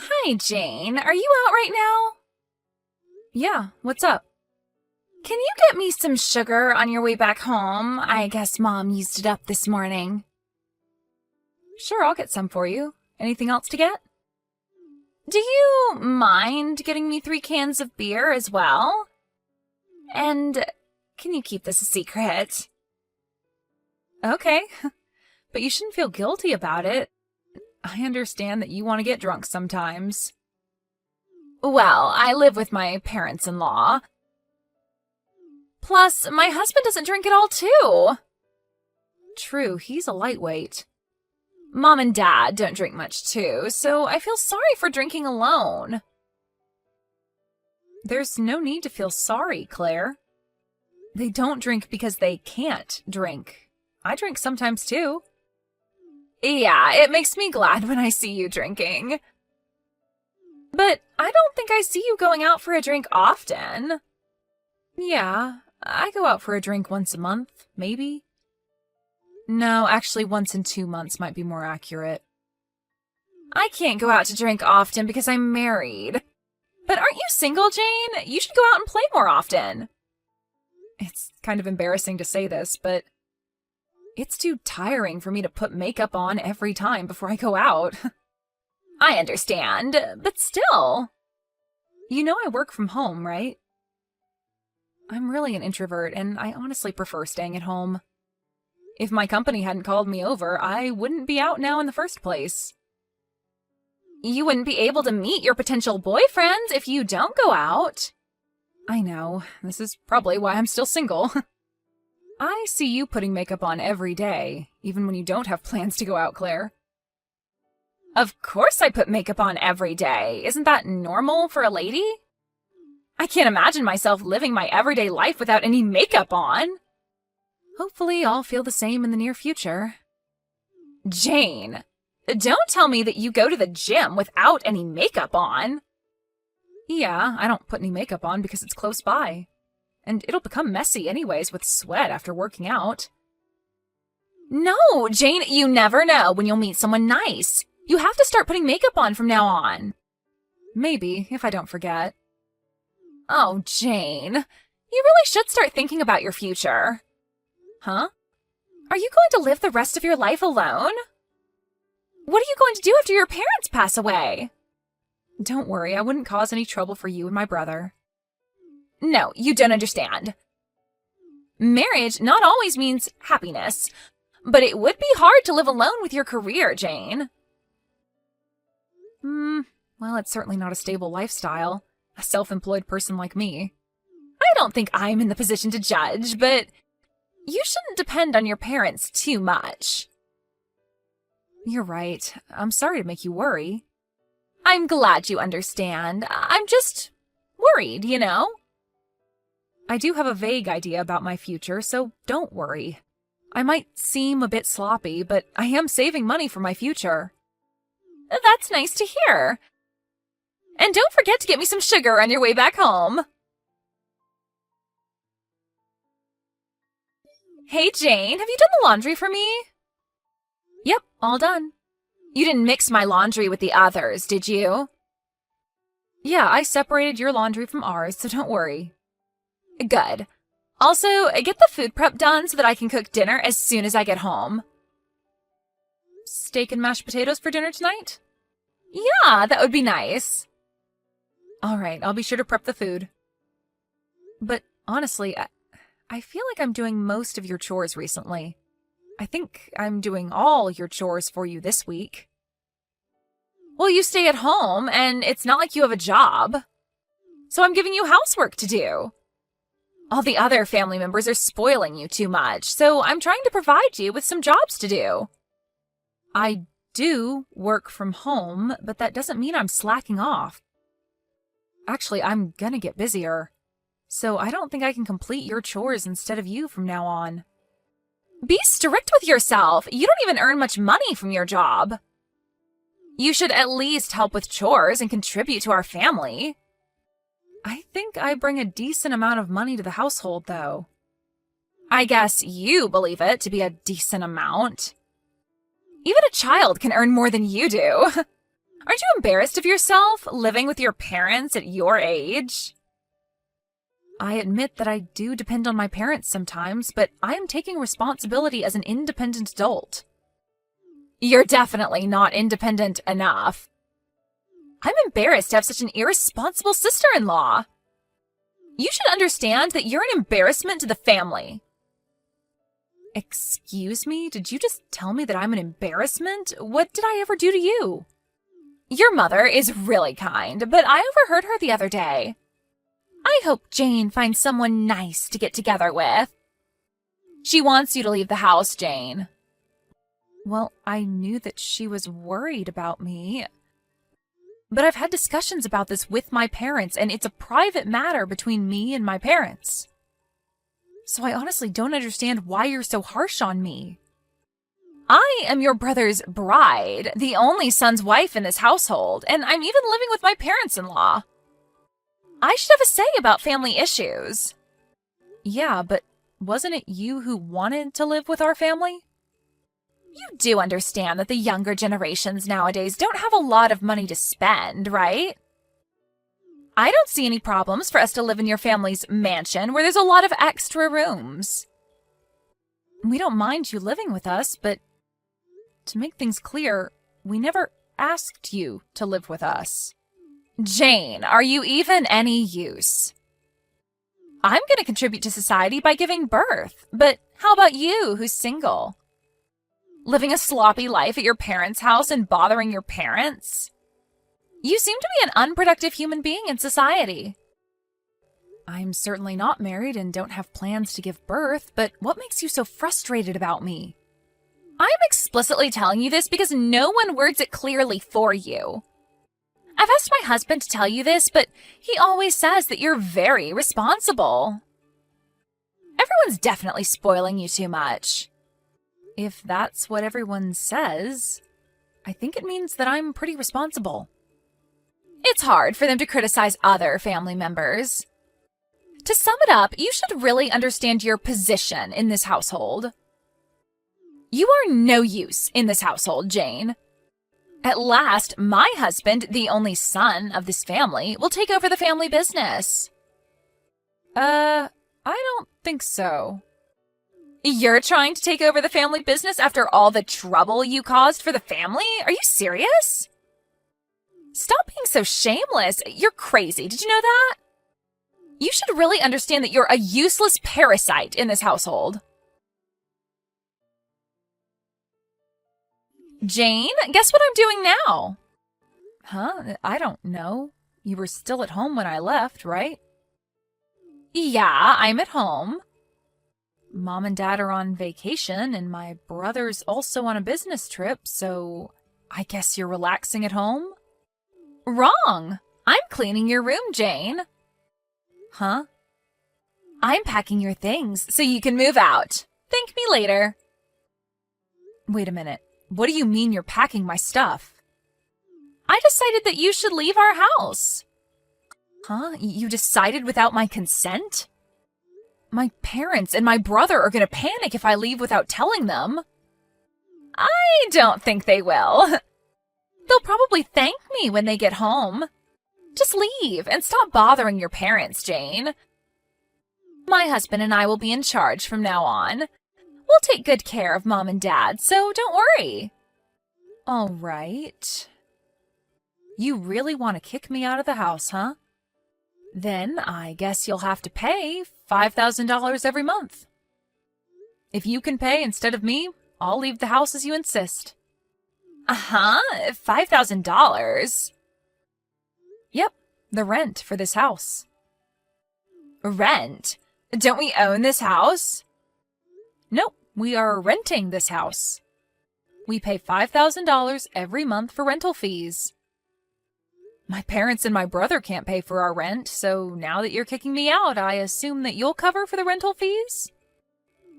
Hi, Jane. Are you out right now? Yeah, what's up? Can you get me some sugar on your way back home? I guess Mom used it up this morning. Sure, I'll get some for you. Anything else to get? Do you mind getting me 3 cans of beer as well? And can you keep this a secret? Okay, but you shouldn't feel guilty about it. I understand that you want to get drunk sometimes. Well, I live with my parents-in-law. Plus, my husband doesn't drink at all, too. True, he's a lightweight. Mom and Dad don't drink much, too, so I feel sorry for drinking alone. There's no need to feel sorry, Claire. They don't drink because they can't drink. I drink sometimes, too. Yeah, it makes me glad when I see you drinking. But I don't think I see you going out for a drink often. Yeah, I go out for a drink once a month, maybe. No, actually once in 2 months might be more accurate. I can't go out to drink often because I'm married. But aren't you single, Jane? You should go out and play more often. It's kind of embarrassing to say this, but it's too tiring for me to put makeup on every time before I go out. I understand, but still. You know I work from home, right? I'm really an introvert, and I honestly prefer staying at home. If my company hadn't called me over, I wouldn't be out now in the first place. You wouldn't be able to meet your potential boyfriends if you don't go out. I know. This is probably why I'm still single. I see you putting makeup on every day, even when you don't have plans to go out, Claire. Of course I put makeup on every day. Isn't that normal for a lady? I can't imagine myself living my everyday life without any makeup on. Hopefully I'll feel the same in the near future. Jane, don't tell me that you go to the gym without any makeup on. Yeah, I don't put any makeup on because it's close by. And it'll become messy anyways with sweat after working out. No, Jane, you never know when you'll meet someone nice. You have to start putting makeup on from now on. Maybe, if I don't forget. Oh, Jane, you really should start thinking about your future. Huh? Are you going to live the rest of your life alone? What are you going to do after your parents pass away? Don't worry, I wouldn't cause any trouble for you and my brother. No, you don't understand. Marriage not always means happiness, but it would be hard to live alone with your career, Jane. Well, it's certainly not a stable lifestyle. A self-employed person like me. I don't think I'm in the position to judge, but you shouldn't depend on your parents too much. You're right. I'm sorry to make you worry. I'm glad you understand. I'm just worried, you know? I do have a vague idea about my future, so don't worry. I might seem a bit sloppy, but I am saving money for my future. That's nice to hear. And don't forget to get me some sugar on your way back home. Hey, Jane, have you done the laundry for me? Yep, all done. You didn't mix my laundry with the others, did you? Yeah, I separated your laundry from ours, so don't worry. Good. Also, get the food prep done so that I can cook dinner as soon as I get home. Steak and mashed potatoes for dinner tonight? Yeah, that would be nice. All right, I'll be sure to prep the food. But honestly, I feel like I'm doing most of your chores recently. I think I'm doing all your chores for you this week. Well, you stay at home, and it's not like you have a job. So I'm giving you housework to do. All the other family members are spoiling you too much, so I'm trying to provide you with some jobs to do. I do work from home, but that doesn't mean I'm slacking off. Actually, I'm gonna get busier. So I don't think I can complete your chores instead of you from now on. Be strict with yourself. You don't even earn much money from your job. You should at least help with chores and contribute to our family. I think I bring a decent amount of money to the household, though. I guess you believe it to be a decent amount. Even a child can earn more than you do. Aren't you embarrassed of yourself, living with your parents at your age? I admit that I do depend on my parents sometimes, but I am taking responsibility as an independent adult. You're definitely not independent enough. I'm embarrassed to have such an irresponsible sister-in-law. You should understand that you're an embarrassment to the family. Excuse me? Did you just tell me that I'm an embarrassment? What did I ever do to you? Your mother is really kind, but I overheard her the other day. I hope Jane finds someone nice to get together with. She wants you to leave the house, Jane. Well, I knew that she was worried about me. But I've had discussions about this with my parents, and it's a private matter between me and my parents. So I honestly don't understand why you're so harsh on me. I am your brother's bride, the only son's wife in this household, and I'm even living with my parents-in-law. I should have a say about family issues. Yeah, but wasn't it you who wanted to live with our family? You do understand that the younger generations nowadays don't have a lot of money to spend, right? I don't see any problems for us to live in your family's mansion where there's a lot of extra rooms. We don't mind you living with us, but to make things clear, we never asked you to live with us. Jane, are you even any use? I'm going to contribute to society by giving birth, but how about you, who's single? Living a sloppy life at your parents' house and bothering your parents? You seem to be an unproductive human being in society. I'm certainly not married and don't have plans to give birth, but what makes you so frustrated about me? I'm explicitly telling you this because no one words it clearly for you. I've asked my husband to tell you this, but he always says that you're very responsible. Everyone's definitely spoiling you too much. If that's what everyone says, I think it means that I'm pretty responsible. It's hard for them to criticize other family members. To sum it up, you should really understand your position in this household. You are no use in this household, Jane. At last, my husband, the only son of this family, will take over the family business. I don't think so. You're trying to take over the family business after all the trouble you caused for the family? Are you serious? Stop being so shameless. You're crazy. Did you know that? You should really understand that you're a useless parasite in this household. Jane, guess what I'm doing now? Huh? I don't know. You were still at home when I left, right? Yeah, I'm at home. Mom and Dad are on vacation, and my brother's also on a business trip, so I guess you're relaxing at home? Wrong. I'm cleaning your room, Jane. Huh? I'm packing your things so you can move out. Thank me later. Wait a minute. What do you mean you're packing my stuff? I decided that you should leave our house. Huh? You decided without my consent? My parents and my brother are going to panic if I leave without telling them. I don't think they will. They'll probably thank me when they get home. Just leave and stop bothering your parents, Jane. My husband and I will be in charge from now on. We'll take good care of Mom and Dad, so don't worry. All right. You really want to kick me out of the house, huh? Then I guess you'll have to pay $5,000 every month. If you can pay instead of me, I'll leave the house as you insist. Uh-huh, $5,000? Yep, the rent for this house. Rent? Don't we own this house? Nope, we are renting this house. We pay $5,000 every month for rental fees. My parents and my brother can't pay for our rent, so now that you're kicking me out, I assume that you'll cover for the rental fees?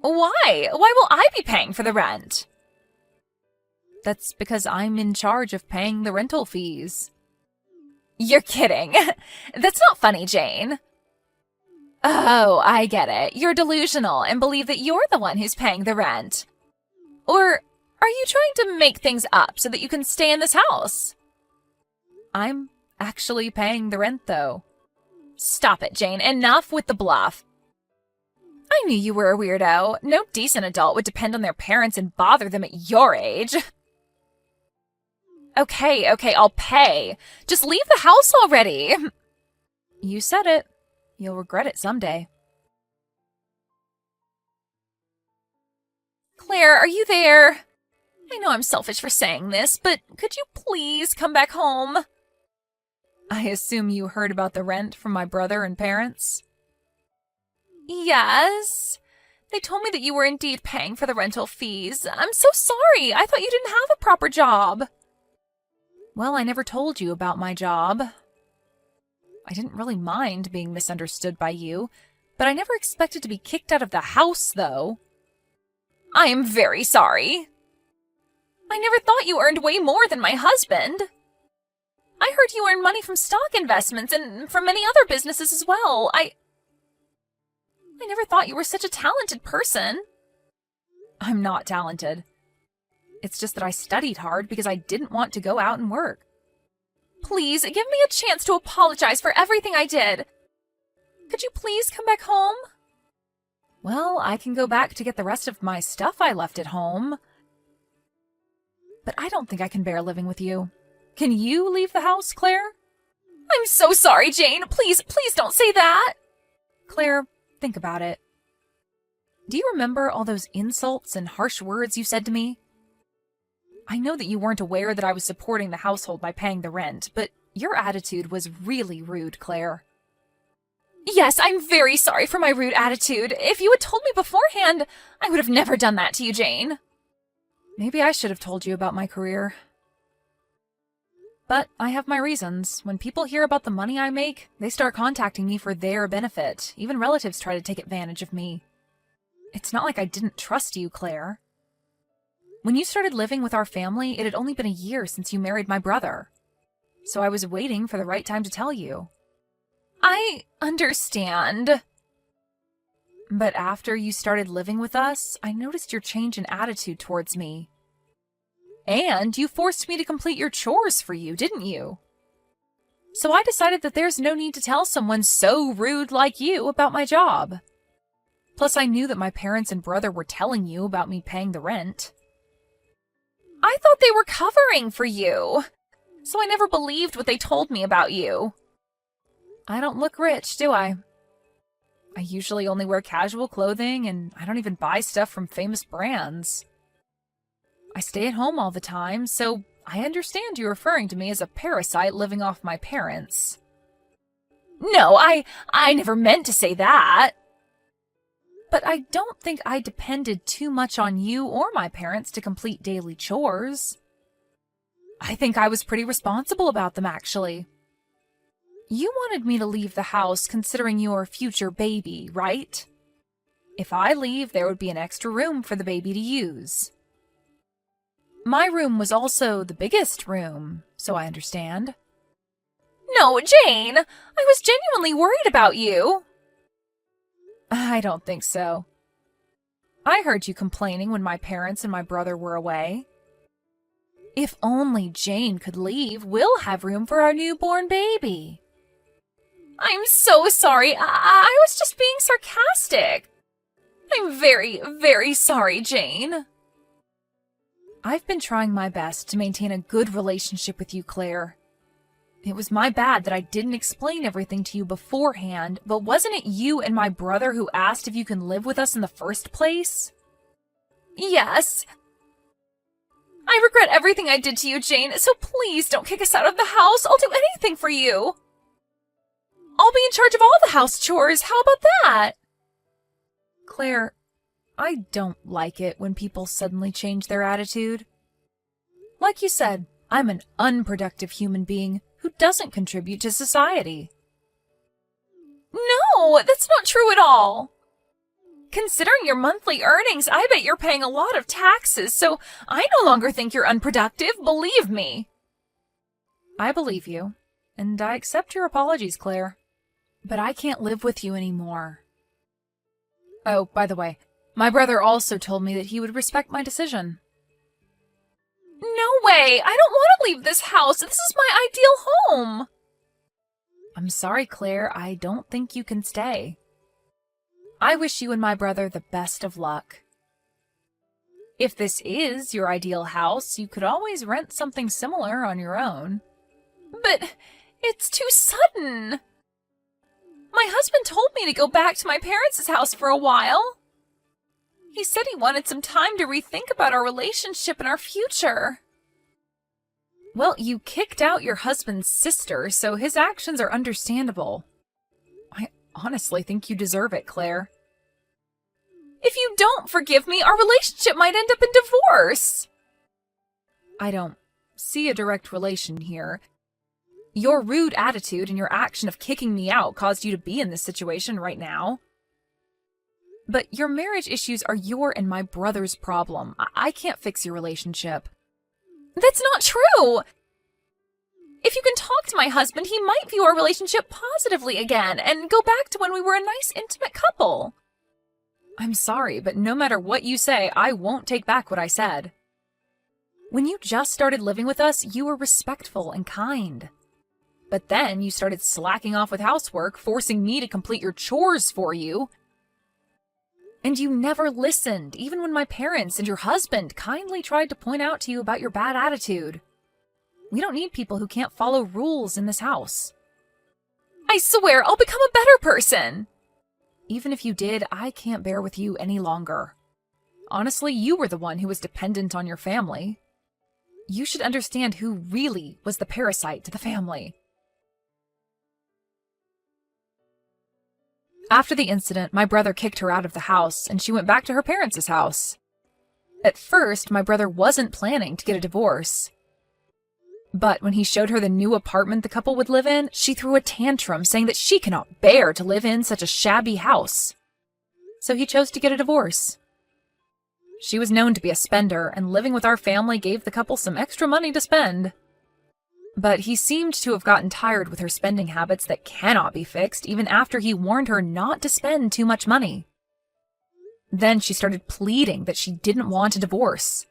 Why? Why will I be paying for the rent? That's because I'm in charge of paying the rental fees. You're kidding. That's not funny, Jane. Oh, I get it. You're delusional and believe that you're the one who's paying the rent. Or are you trying to make things up so that you can stay in this house? I'm actually paying the rent, though. Stop it, Jane. Enough with the bluff. I knew you were a weirdo. No decent adult would depend on their parents and bother them at your age. Okay, I'll pay. Just leave the house already. You said it. You'll regret it someday. Claire, are you there? I know I'm selfish for saying this, but could you please come back home? I assume you heard about the rent from my brother and parents? Yes. They told me that you were indeed paying for the rental fees. I'm so sorry. I thought you didn't have a proper job. Well, I never told you about my job. I didn't really mind being misunderstood by you, but I never expected to be kicked out of the house, though. I am very sorry. I never thought you earned way more than my husband. I heard you earn money from stock investments and from many other businesses as well. I never thought you were such a talented person. I'm not talented. It's just that I studied hard because I didn't want to go out and work. Please, give me a chance to apologize for everything I did. Could you please come back home? Well, I can go back to get the rest of my stuff I left at home. But I don't think I can bear living with you. Can you leave the house, Claire? I'm so sorry, Jane. Please don't say that. Claire, think about it. Do you remember all those insults and harsh words you said to me? I know that you weren't aware that I was supporting the household by paying the rent, but your attitude was really rude, Claire. Yes, I'm very sorry for my rude attitude. If you had told me beforehand, I would have never done that to you, Jane. Maybe I should have told you about my career. But I have my reasons. When people hear about the money I make, they start contacting me for their benefit. Even relatives try to take advantage of me. It's not like I didn't trust you, Claire. When you started living with our family, it had only been a year since you married my brother. So I was waiting for the right time to tell you. I understand. But after you started living with us, I noticed your change in attitude towards me. And you forced me to complete your chores for you, didn't you? So I decided that there's no need to tell someone so rude like you about my job. Plus, I knew that my parents and brother were telling you about me paying the rent. I thought they were covering for you, so I never believed what they told me about you. I don't look rich, do I? I usually only wear casual clothing, and I don't even buy stuff from famous brands. I stay at home all the time, so I understand you referring to me as a parasite living off my parents. No, I never meant to say that. But I don't think I depended too much on you or my parents to complete daily chores. I think I was pretty responsible about them, actually. You wanted me to leave the house considering your future baby, right? If I leave, there would be an extra room for the baby to use. My room was also the biggest room, so I understand. No, Jane! I was genuinely worried about you. I don't think so. I heard you complaining when my parents and my brother were away. If only Jane could leave, we'll have room for our newborn baby. I'm so sorry. I was just being sarcastic. I'm very, very sorry, Jane. I've been trying my best to maintain a good relationship with you, Claire. It was my bad that I didn't explain everything to you beforehand, but wasn't it you and my brother who asked if you can live with us in the first place? Yes. I regret everything I did to you, Jane, so please don't kick us out of the house. I'll do anything for you. I'll be in charge of all the house chores. How about that? Claire, I don't like it when people suddenly change their attitude. Like you said, I'm an unproductive human being who doesn't contribute to society. No, that's not true at all. Considering your monthly earnings, I bet you're paying a lot of taxes, so I no longer think you're unproductive, believe me. I believe you, and I accept your apologies, Claire. But I can't live with you anymore. Oh, by the way, my brother also told me that he would respect my decision. No away! I don't want to leave this house. This is my ideal home. I'm sorry, Claire. I don't think you can stay. I wish you and my brother the best of luck. If this is your ideal house, you could always rent something similar on your own. But it's too sudden. My husband told me to go back to my parents' house for a while. He said he wanted some time to rethink about our relationship and our future. Well, you kicked out your husband's sister, so his actions are understandable. I honestly think you deserve it, Claire. If you don't forgive me, our relationship might end up in divorce. I don't see a direct relation here. Your rude attitude and your action of kicking me out caused you to be in this situation right now. But your marriage issues are your and my brother's problem. I can't fix your relationship. That's not true. If you can talk to my husband, he might view our relationship positively again and go back to when we were a nice, intimate couple. I'm sorry, but no matter what you say, I won't take back what I said. When you just started living with us, you were respectful and kind. But then you started slacking off with housework, forcing me to complete your chores for you. And you never listened, even when my parents and your husband kindly tried to point out to you about your bad attitude. We don't need people who can't follow rules in this house. I swear I'll become a better person. Even if you did, I can't bear with you any longer. Honestly, you were the one who was dependent on your family. You should understand who really was the parasite to the family. After the incident, my brother kicked her out of the house, and she went back to her parents' house. At first, my brother wasn't planning to get a divorce. But when he showed her the new apartment the couple would live in, she threw a tantrum saying that she cannot bear to live in such a shabby house. So he chose to get a divorce. She was known to be a spender, and living with our family gave the couple some extra money to spend. But he seemed to have gotten tired with her spending habits that cannot be fixed even after he warned her not to spend too much money. Then she started pleading that she didn't want a divorce,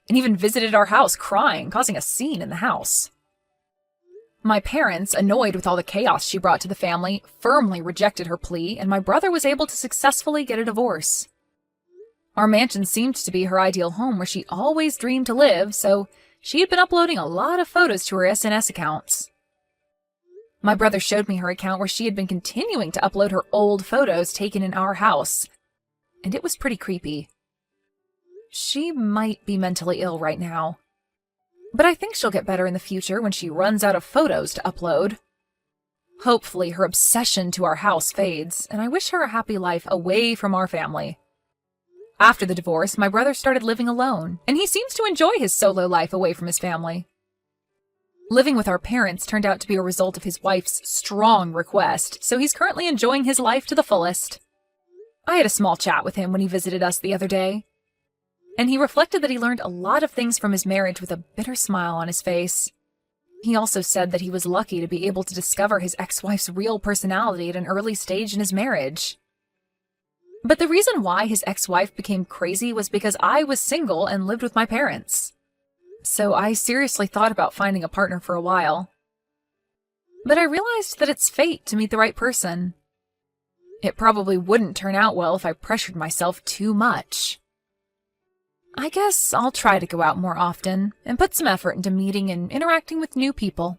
and even visited our house crying, causing a scene in the house. My parents, annoyed with all the chaos she brought to the family, firmly rejected her plea, and my brother was able to successfully get a divorce. Our mansion seemed to be her ideal home where she always dreamed to live, so she had been uploading a lot of photos to her SNS accounts. My brother showed me her account where she had been continuing to upload her old photos taken in our house, and it was pretty creepy. She might be mentally ill right now, but I think she'll get better in the future when she runs out of photos to upload. Hopefully her obsession to our house fades, and I wish her a happy life away from our family. After the divorce, my brother started living alone, and he seems to enjoy his solo life away from his family. Living with our parents turned out to be a result of his wife's strong request, so he's currently enjoying his life to the fullest. I had a small chat with him when he visited us the other day, and he reflected that he learned a lot of things from his marriage with a bitter smile on his face. He also said that he was lucky to be able to discover his ex-wife's real personality at an early stage in his marriage. But the reason why his ex-wife became crazy was because I was single and lived with my parents. So I seriously thought about finding a partner for a while. But I realized that it's fate to meet the right person. It probably wouldn't turn out well if I pressured myself too much. I guess I'll try to go out more often and put some effort into meeting and interacting with new people.